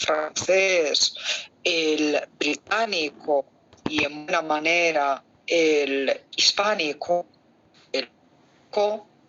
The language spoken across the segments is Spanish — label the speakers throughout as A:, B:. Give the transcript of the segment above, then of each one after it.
A: francés, el británico y en buena manera el hispánico, el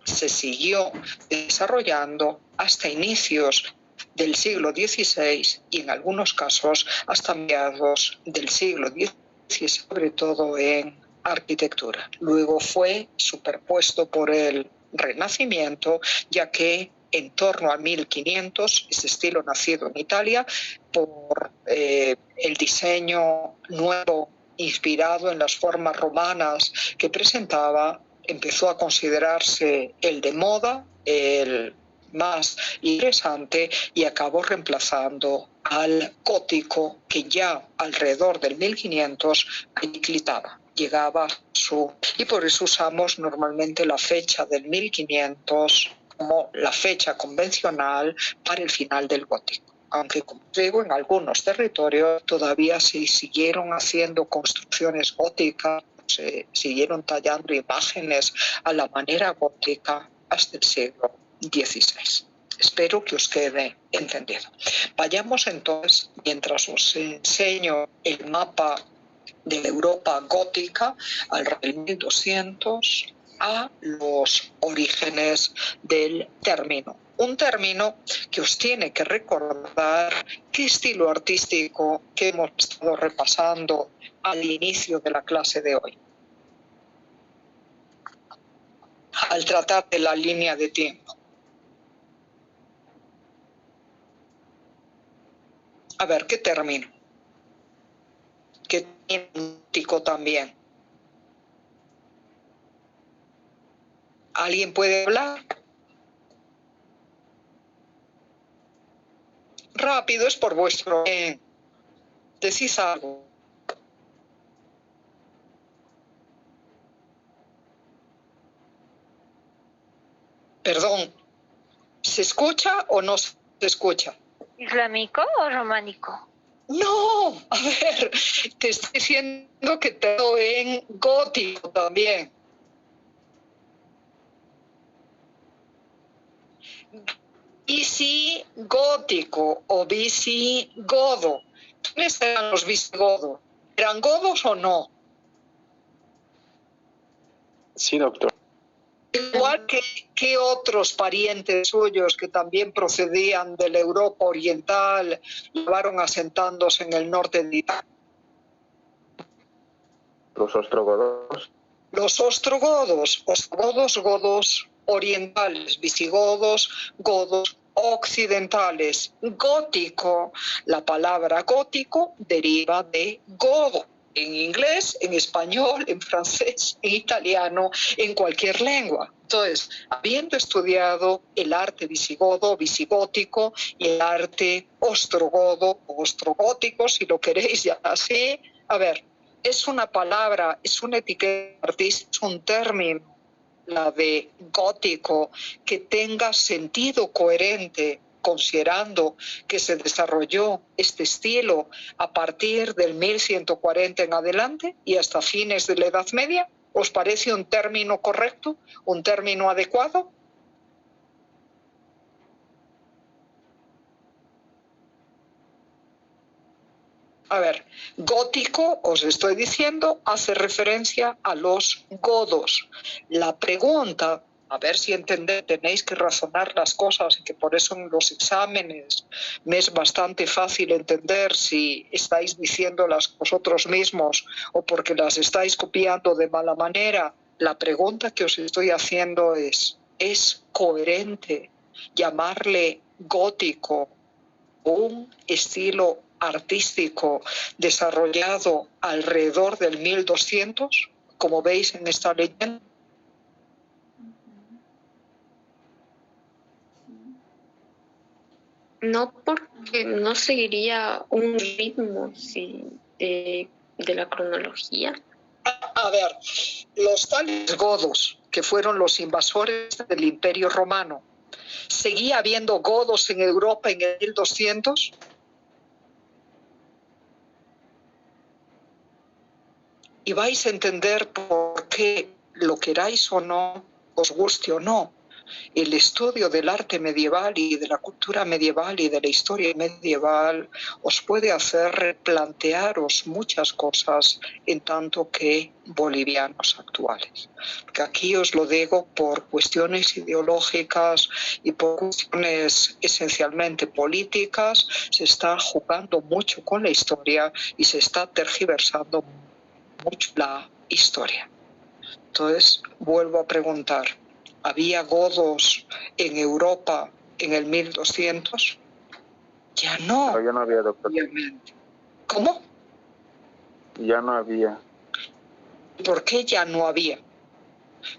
A: se siguió desarrollando hasta inicios del siglo XVI y en algunos casos hasta mediados del siglo XVI, sobre todo en arquitectura. Luego fue superpuesto por el Renacimiento, ya que en torno a 1500, ese estilo nacido en Italia, por el diseño nuevo inspirado en las formas romanas que presentaba, empezó a considerarse el de moda, el más interesante, y acabó reemplazando al gótico que ya alrededor del 1500 declitaba, llegaba a su... Y por eso usamos normalmente la fecha del 1500 como la fecha convencional para el final del gótico. Aunque, como digo, en algunos territorios todavía se siguieron haciendo construcciones góticas, se siguieron tallando imágenes a la manera gótica hasta el siglo XVI. Espero que os quede entendido. Vayamos entonces, mientras os enseño el mapa de la Europa gótica alrededor del 1200, a los orígenes del término. Un término que os tiene que recordar qué estilo artístico que hemos estado repasando al inicio de la clase de hoy. Al tratar de la línea de tiempo. A ver, ¿qué término? Que tiene un tico también. ¿Alguien puede hablar? Rápido, es por vuestro bien. Decís algo. Perdón, ¿se escucha o no se escucha?
B: ¿Islámico o románico?
A: No, a ver, te estoy diciendo que todo en gótico también. Visigótico o visigodo. ¿Quiénes eran los visigodos? ¿Eran godos o no?
C: Sí, doctor.
A: Igual que otros parientes suyos que también procedían de la Europa oriental, llevaron asentándose en el norte de Italia.
C: Los ostrogodos.
A: Los ostrogodos, godos orientales, visigodos, godos occidentales. Gótico, la palabra gótico deriva de godo. En inglés, en español, en francés, en italiano, en cualquier lengua. Entonces, habiendo estudiado el arte visigodo, visigótico, y el arte ostrogodo, ostrogótico, si lo queréis ya así, a ver, es una palabra, es una etiqueta artística, es un término, la de gótico, que tenga sentido coherente, considerando que se desarrolló este estilo a partir del 1140 en adelante y hasta fines de la Edad Media. ¿Os parece un término correcto, un término adecuado? A ver, gótico, os estoy diciendo, hace referencia a los godos. La pregunta, a ver si entendéis, tenéis que razonar las cosas y que por eso en los exámenes me es bastante fácil entender si estáis diciéndolas vosotros mismos o porque las estáis copiando de mala manera. La pregunta que os estoy haciendo ¿es coherente llamarle gótico un estilo artístico desarrollado alrededor del 1200, como veis en esta leyenda?
D: No, porque no seguiría un ritmo de la cronología.
A: A ver, los tales godos, que fueron los invasores del Imperio Romano, ¿seguía habiendo godos en Europa en el 1200? Y vais a entender por qué, lo queráis o no, os guste o no, el estudio del arte medieval y de la cultura medieval y de la historia medieval os puede hacer replantearos muchas cosas en tanto que bolivianos actuales. Porque aquí os lo digo por cuestiones ideológicas y por cuestiones esencialmente políticas, se está jugando mucho con la historia y se está tergiversando mucho la historia. Entonces, vuelvo a preguntar, ¿había godos en Europa en el 1200? Ya no.
C: No, ya no había, doctor.
A: Obviamente. ¿Cómo?
C: Ya no había.
A: ¿Por qué ya no había?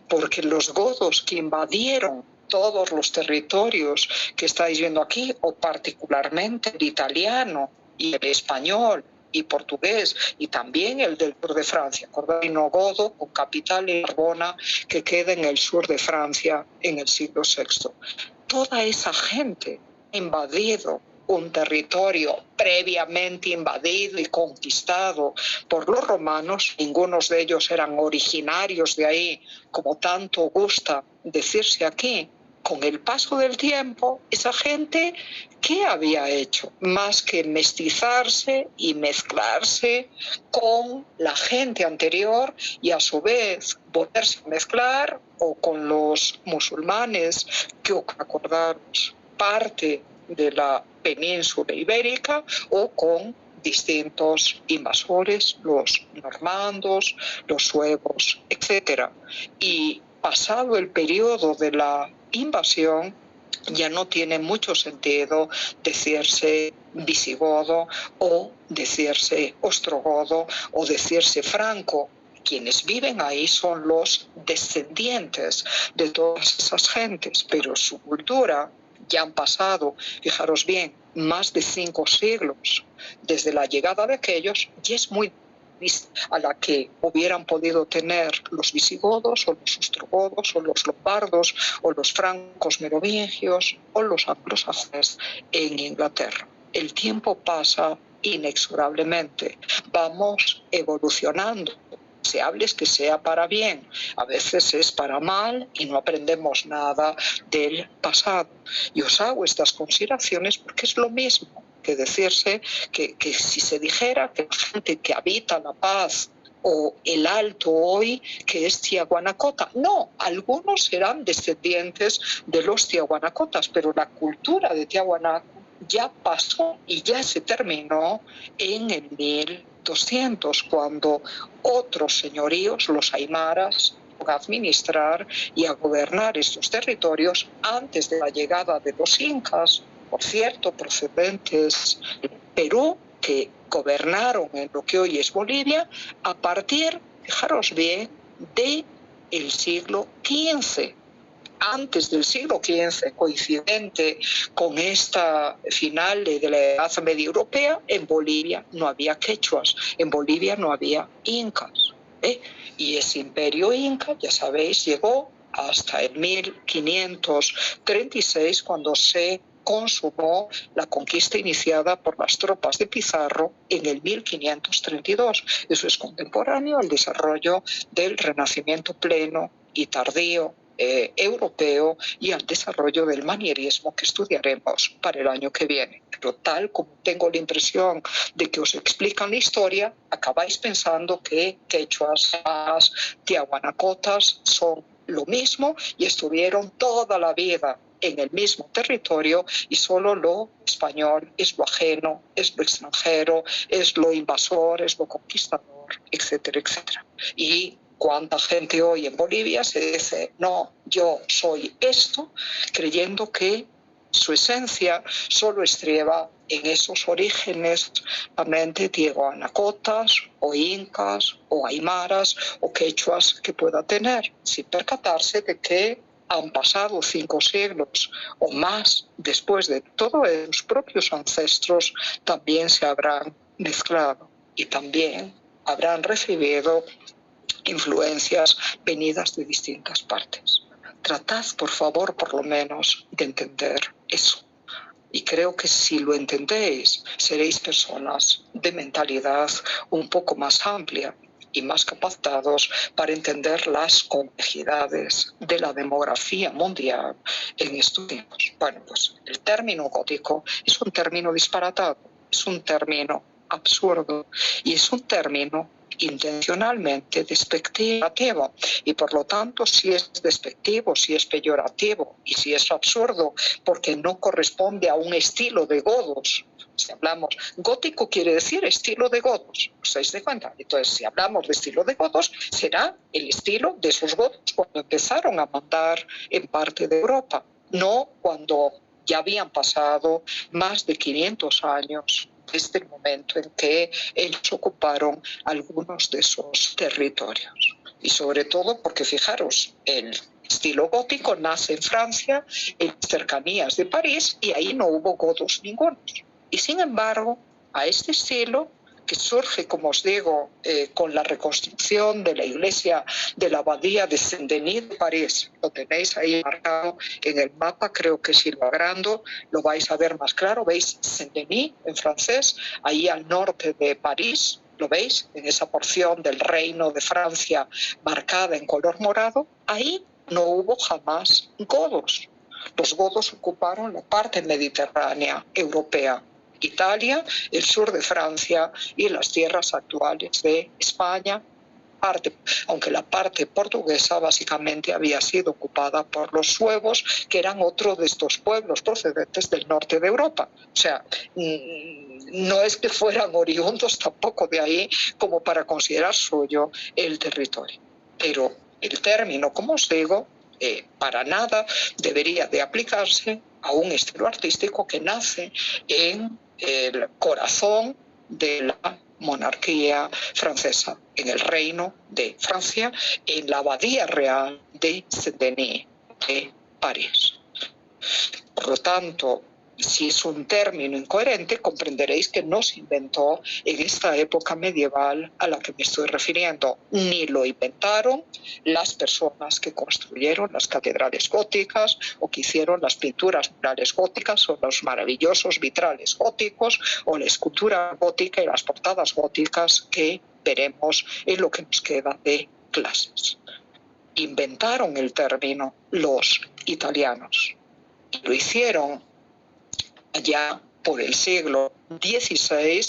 A: Porque los godos que invadieron todos los territorios que estáis viendo aquí, o particularmente el italiano y el español y portugués, y también el del sur de Francia, Cordaino Godo, con capital en Narbona, que queda en el sur de Francia en el siglo VI. Toda esa gente ha invadido un territorio previamente invadido y conquistado por los romanos. Ningunos de ellos eran originarios de ahí, como tanto gusta decirse aquí. Con el paso del tiempo, esa gente, ¿qué había hecho? Más que mestizarse y mezclarse con la gente anterior y a su vez volverse a mezclar o con los musulmanes, que acordaros, parte de la península ibérica, o con distintos invasores, los normandos, los suevos, etc. Y pasado el periodo de la invasión, ya no tiene mucho sentido decirse visigodo o decirse ostrogodo o decirse franco. Quienes viven ahí son los descendientes de todas esas gentes, pero su cultura ya han pasado, fijaros bien, más de 5 siglos desde la llegada de aquellos, y es muy a la que hubieran podido tener los visigodos o los ostrogodos o los lombardos o los francos merovingios o los anglosajones en Inglaterra. El tiempo pasa inexorablemente, vamos evolucionando. Deseables que sea para bien, a veces es para mal y no aprendemos nada del pasado. Y os hago estas consideraciones porque es lo mismo que decirse que si se dijera que la gente que habita la paz o el Alto hoy, que es Tiahuanacota. No, algunos serán descendientes de los Tiahuanacotas, pero la cultura de Tiahuanaco ya pasó y ya se terminó en el 1200, cuando otros señoríos, los aymaras, a administrar y a gobernar estos territorios antes de la llegada de los incas, por cierto, procedentes de Perú, que gobernaron en lo que hoy es Bolivia a partir, fijaros bien, del siglo XV. Antes del siglo XV, coincidente con esta final de la Edad Media Europea, en Bolivia no había quechuas, en Bolivia no había incas. Y ese imperio inca, ya sabéis, llegó hasta el 1536, cuando se consumó la conquista iniciada por las tropas de Pizarro en el 1532. Eso es contemporáneo al desarrollo del Renacimiento pleno y tardío europeo y al desarrollo del manierismo, que estudiaremos para el año que viene. Pero tal como tengo la impresión de que os explican la historia, acabáis pensando que quechuas, tiahuanacotas son lo mismo y estuvieron toda la vida en el mismo territorio, y solo lo español es lo ajeno, es lo extranjero, es lo invasor, es lo conquistador, etcétera, etcétera. Y cuánta gente hoy en Bolivia se dice, no, yo soy esto, creyendo que su esencia solo estriba en esos orígenes, realmente tiahuanacotas o incas o aymaras o quechuas que pueda tener, sin percatarse de que han pasado 5 siglos o más después de todo, los propios ancestros también se habrán mezclado y también habrán recibido influencias venidas de distintas partes. Tratad, por favor, por lo menos, de entender eso. Y creo que si lo entendéis, seréis personas de mentalidad un poco más amplia y más capacitados para entender las complejidades de la demografía mundial en estos tiempos. Bueno, pues el término gótico es un término disparatado, es un término absurdo y es un término intencionalmente despectivo, y por lo tanto si es despectivo, si es peyorativo y si es absurdo porque no corresponde a un estilo de godos. Si hablamos gótico quiere decir estilo de godos, ¿os dais de cuenta? Entonces si hablamos de estilo de godos será el estilo de esos godos cuando empezaron a mandar en parte de Europa, no cuando ya habían pasado más de 500 años desde el momento en que ellos ocuparon algunos de esos territorios. Y sobre todo porque, fijaros, el estilo gótico nace en Francia, en cercanías de París, y ahí no hubo godos ningunos. Y sin embargo, a este estilo, que surge, como os digo, con la reconstrucción de la iglesia de la abadía de Saint-Denis de París. Lo tenéis ahí marcado en el mapa, creo que si lo agrando lo vais a ver más claro. ¿Veis Saint-Denis en francés? Ahí al norte de París, ¿lo veis? En esa porción del reino de Francia marcada en color morado. Ahí no hubo jamás godos. Los godos ocuparon la parte mediterránea europea. Italia, el sur de Francia y las tierras actuales de España, aunque la parte portuguesa básicamente había sido ocupada por los suevos, que eran otro de estos pueblos procedentes del norte de Europa. O sea, no es que fueran oriundos tampoco de ahí como para considerar suyo el territorio. Pero el término, como os digo, para nada debería de aplicarse a un estilo artístico que nace en el corazón de la monarquía francesa, en el reino de Francia, en la abadía real de Saint-Denis de París. Por lo tanto, si es un término incoherente, comprenderéis que no se inventó en esta época medieval a la que me estoy refiriendo, ni lo inventaron las personas que construyeron las catedrales góticas o que hicieron las pinturas murales góticas o los maravillosos vitrales góticos o la escultura gótica y las portadas góticas que veremos en lo que nos queda de clases. Inventaron el término los italianos y lo hicieron allá por el siglo XVI,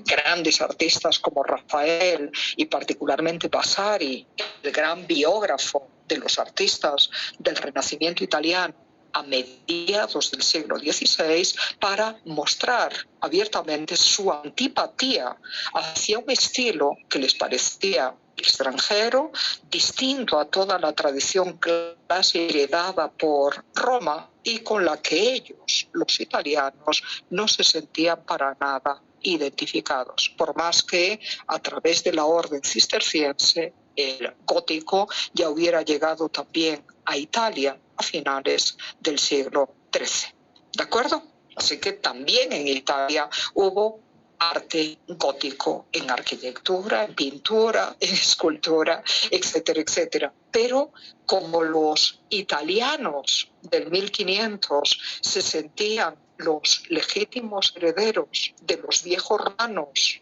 A: grandes artistas como Rafael y particularmente Vasari, el gran biógrafo de los artistas del Renacimiento italiano a mediados del siglo XVI, para mostrar abiertamente su antipatía hacia un estilo que les parecía extranjero, distinto a toda la tradición clásica heredada por Roma y con la que ellos, los italianos, no se sentían para nada identificados, por más que a través de la orden cisterciense el gótico ya hubiera llegado también a Italia a finales del siglo XIII. ¿De acuerdo? Así que también en Italia hubo arte gótico en arquitectura, en pintura, en escultura, etcétera, etcétera. Pero como los italianos del 1500 se sentían los legítimos herederos de los viejos romanos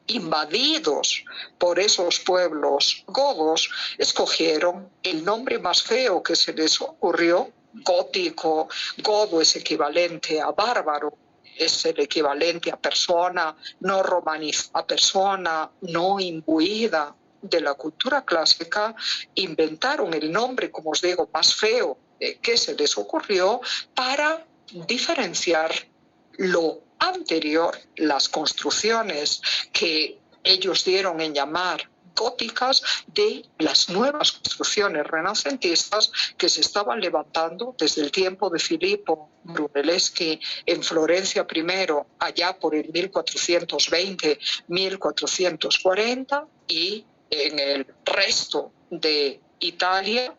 A: invadidos por esos pueblos godos, escogieron el nombre más feo que se les ocurrió, gótico. Godo es equivalente a bárbaro, es el equivalente a persona no romanizada, a persona no imbuida de la cultura clásica. Inventaron el nombre, como os digo, más feo que se les ocurrió para diferenciar lo anterior, las construcciones que ellos dieron en llamar góticas, de las nuevas construcciones renacentistas que se estaban levantando desde el tiempo de Filippo Brunelleschi en Florencia primero, allá por el 1420-1440, y en el resto de Italia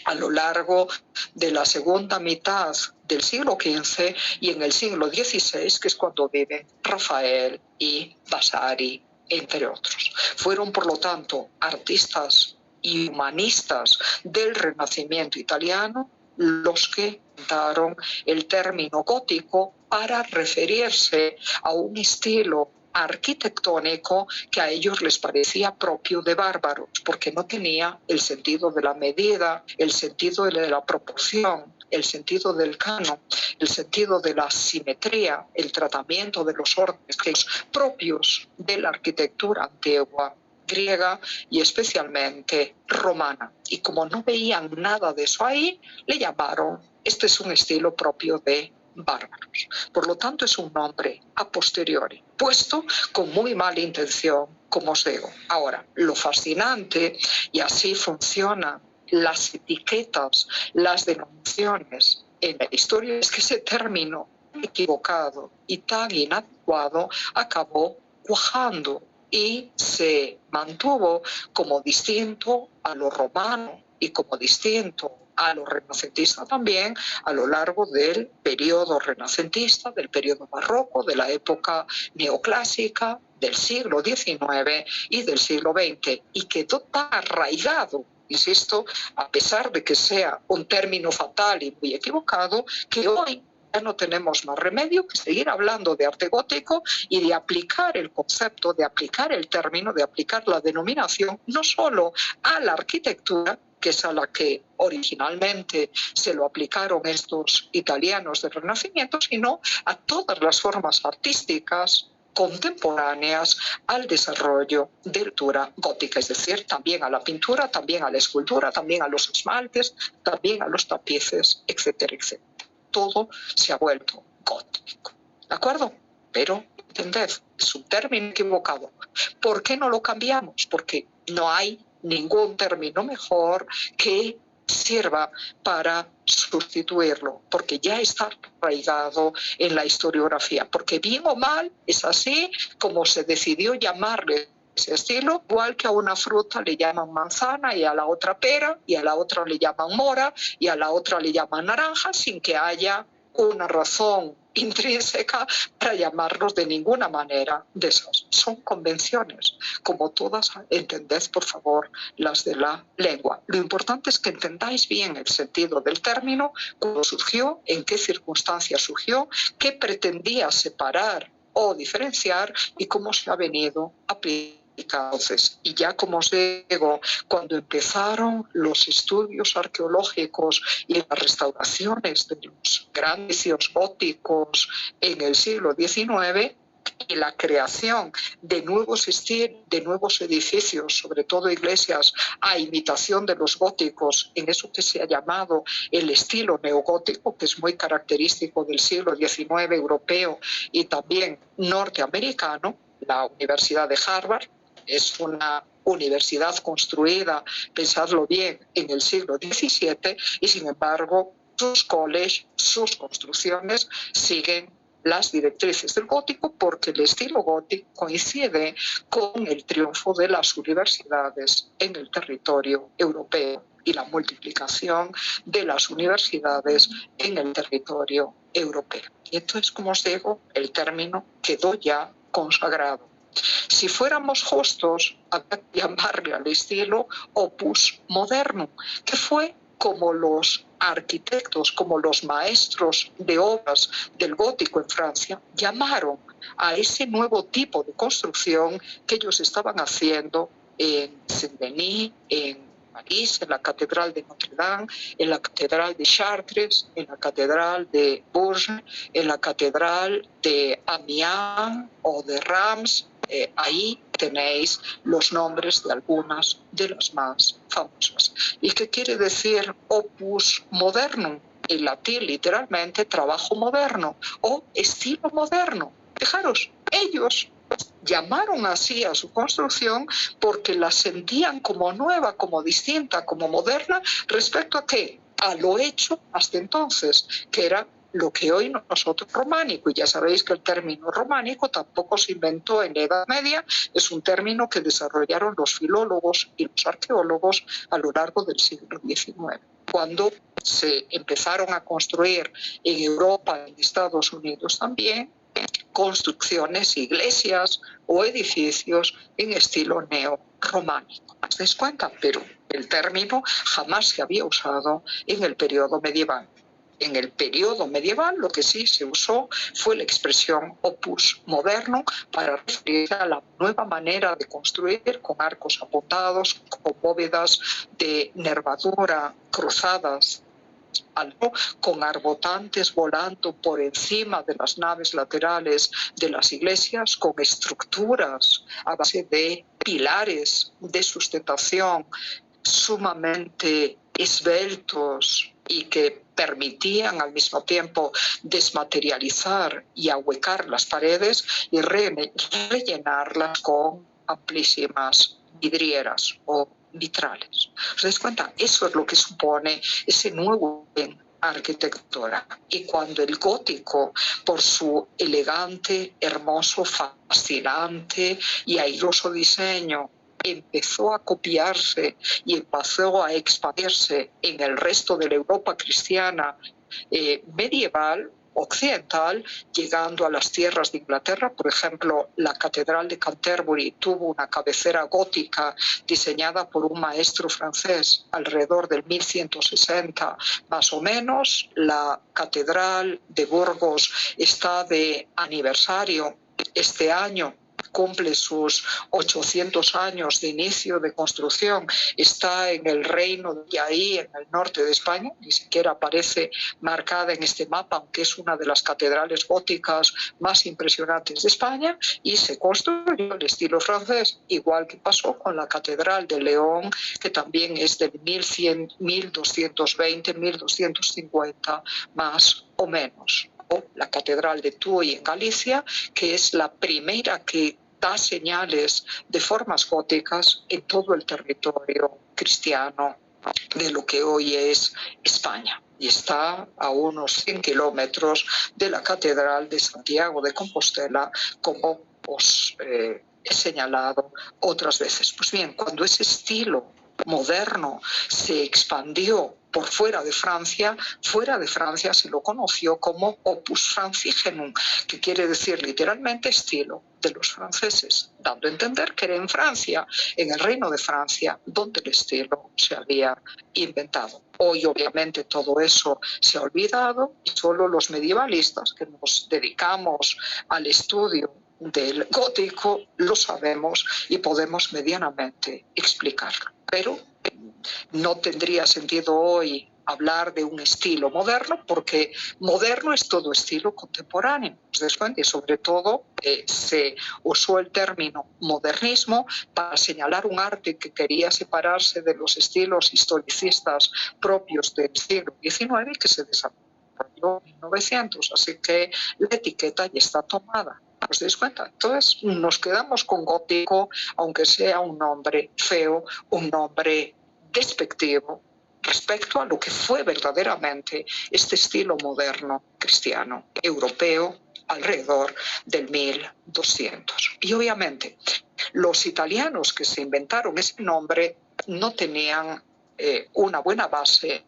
A: a lo largo de la segunda mitad del siglo XV y en el siglo XVI, que es cuando viven Rafael y Vasari, entre otros. Fueron, por lo tanto, artistas y humanistas del Renacimiento italiano los que inventaron el término gótico para referirse a un estilo arquitectónico que a ellos les parecía propio de bárbaros, porque no tenía el sentido de la medida, el sentido de la proporción, el sentido del canon, el sentido de la simetría, el tratamiento de los órdenes propios de la arquitectura antigua griega y especialmente romana. Y como no veían nada de eso ahí, le llamaron, este es un estilo propio de bárbaros. Por lo tanto, es un nombre a posteriori, puesto con muy mala intención, como os digo. Ahora, lo fascinante, y así funcionan las etiquetas, las denominaciones en la historia, es que ese término equivocado y tan inadecuado acabó cuajando y se mantuvo como distinto a lo romano y como distinto a lo renacentista también a lo largo del periodo renacentista, del periodo barroco, de la época neoclásica, del siglo XIX y del siglo XX, y quedó tan arraigado, insisto, a pesar de que sea un término fatal y muy equivocado, que hoy ya no tenemos más remedio que seguir hablando de arte gótico y de aplicar el concepto, de aplicar el término, de aplicar la denominación, no solo a la arquitectura, que es a la que originalmente se lo aplicaron estos italianos del Renacimiento, sino a todas las formas artísticas contemporáneas al desarrollo de la cultura gótica, es decir, también a la pintura, también a la escultura, también a los esmaltes, también a los tapices, etcétera, etcétera. Todo se ha vuelto gótico, ¿de acuerdo? Pero, entended, es un término equivocado. ¿Por qué no lo cambiamos? Porque no hay ningún término mejor que sirva para sustituirlo, porque ya está arraigado en la historiografía, porque bien o mal es así como se decidió llamarle ese estilo, igual que a una fruta le llaman manzana y a la otra pera, y a la otra le llaman mora y a la otra le llaman naranja, sin que haya una razón intrínseca para llamarlos de ninguna manera de esas. Son convenciones, como todas, entended por favor las de la lengua. Lo importante es que entendáis bien el sentido del término, cómo surgió, en qué circunstancias surgió, qué pretendía separar o diferenciar y cómo se ha venido aplicando. Entonces, y ya como os digo, cuando empezaron los estudios arqueológicos y las restauraciones de los grandes sitios góticos en el siglo XIX, y la creación de nuevos estilos, de nuevos edificios, sobre todo iglesias, a imitación de los góticos, en eso que se ha llamado el estilo neogótico, que es muy característico del siglo XIX europeo y también norteamericano. La Universidad de Harvard es una universidad construida, pensadlo bien, en el siglo XVII, y sin embargo sus colleges, sus construcciones siguen las directrices del gótico, porque el estilo gótico coincide con el triunfo de las universidades en el territorio europeo y la multiplicación de las universidades en el territorio europeo. Y entonces, como os digo, el término quedó ya consagrado. Si fuéramos justos, habría que llamarle al estilo opus modernum, que fue como los arquitectos, como los maestros de obras del gótico en Francia, llamaron a ese nuevo tipo de construcción que ellos estaban haciendo en Saint-Denis, en París, en la Catedral de Notre Dame, en la Catedral de Chartres, en la Catedral de Bourges, en la Catedral de Amiens o de Reims. Ahí tenéis los nombres de algunas de las más famosas. ¿Y qué quiere decir opus modernum? En latín, literalmente, trabajo moderno o estilo moderno. Fijaros, ellos llamaron así a su construcción porque la sentían como nueva, como distinta, como moderna, respecto a qué? A lo hecho hasta entonces, que era lo que hoy nosotros románico, y ya sabéis que el término románico tampoco se inventó en la Edad Media, es un término que desarrollaron los filólogos y los arqueólogos a lo largo del siglo XIX, cuando se empezaron a construir en Europa, en Estados Unidos también, construcciones, iglesias o edificios en estilo neorrománico. ¿Os dais cuenta? Pero el término jamás se había usado en el periodo medieval. En el periodo medieval lo que sí se usó fue la expresión opus moderno para referirse a la nueva manera de construir con arcos apuntados, con bóvedas de nervadura cruzadas, con arbotantes volando por encima de las naves laterales de las iglesias, con estructuras a base de pilares de sustentación sumamente esbeltos y que permitían al mismo tiempo desmaterializar y ahuecar las paredes y rellenarlas con amplísimas vidrieras o vitrales. ¿Os dais cuenta? Eso es lo que supone ese nuevo arquitectura. Y cuando el gótico, por su elegante, hermoso, fascinante y airoso diseño, empezó a copiarse y empezó a expandirse en el resto de la Europa cristiana medieval, occidental, llegando a las tierras de Inglaterra. Por ejemplo, la Catedral de Canterbury tuvo una cabecera gótica diseñada por un maestro francés alrededor del 1160 más o menos. La Catedral de Burgos está de aniversario este año, cumple sus 800 años de inicio de construcción, está en el reino de ahí, en el norte de España, ni siquiera aparece marcada en este mapa, aunque es una de las catedrales góticas más impresionantes de España, y se construyó en estilo francés, igual que pasó con la Catedral de León, que también es del 1100, 1220, 1250 más o menos. O la Catedral de Tuy en Galicia, que es la primera que da señales de formas góticas en todo el territorio cristiano de lo que hoy es España. Y está a unos 100 kilómetros de la Catedral de Santiago de Compostela, como os he señalado otras veces. Pues bien, cuando ese estilo moderno se expandió por fuera de Francia se lo conoció como opus francigenum, que quiere decir literalmente estilo de los franceses, dando a entender que era en Francia, en el reino de Francia, donde el estilo se había inventado. Hoy obviamente todo eso se ha olvidado y solo los medievalistas que nos dedicamos al estudio del gótico lo sabemos y podemos medianamente explicarlo. Pero no tendría sentido hoy hablar de un estilo moderno, porque moderno es todo estilo contemporáneo. Y sobre todo se usó el término modernismo para señalar un arte que quería separarse de los estilos historicistas propios del siglo XIX y que se desarrolló en 1900. Así que la etiqueta ya está tomada. ¿Os dais cuenta? Entonces nos quedamos con gótico, aunque sea un nombre feo, un nombre despectivo respecto a lo que fue verdaderamente este estilo moderno cristiano europeo alrededor del 1200. Y obviamente los italianos que se inventaron ese nombre no tenían una buena base,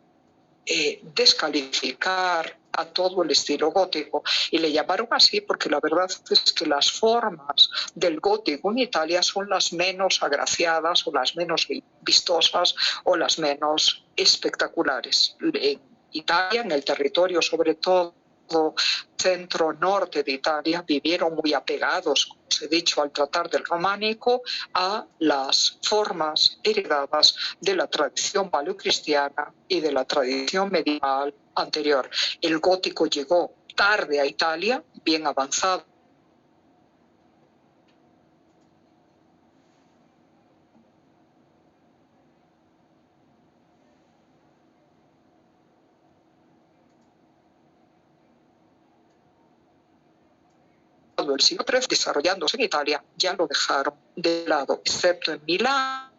A: descalificar a todo el estilo gótico, y le llamaron así porque la verdad es que las formas del gótico en Italia son las menos agraciadas o las menos vistosas o las menos espectaculares. En Italia, en el territorio sobre todo centro-norte de Italia, vivieron muy apegados, como os he dicho, al tratar del románico, a las formas heredadas de la tradición paleocristiana y de la tradición medieval anterior. El gótico llegó tarde a Italia, bien avanzado el siglo XIII, desarrollándose en Italia, ya lo dejaron de lado, excepto en Milán,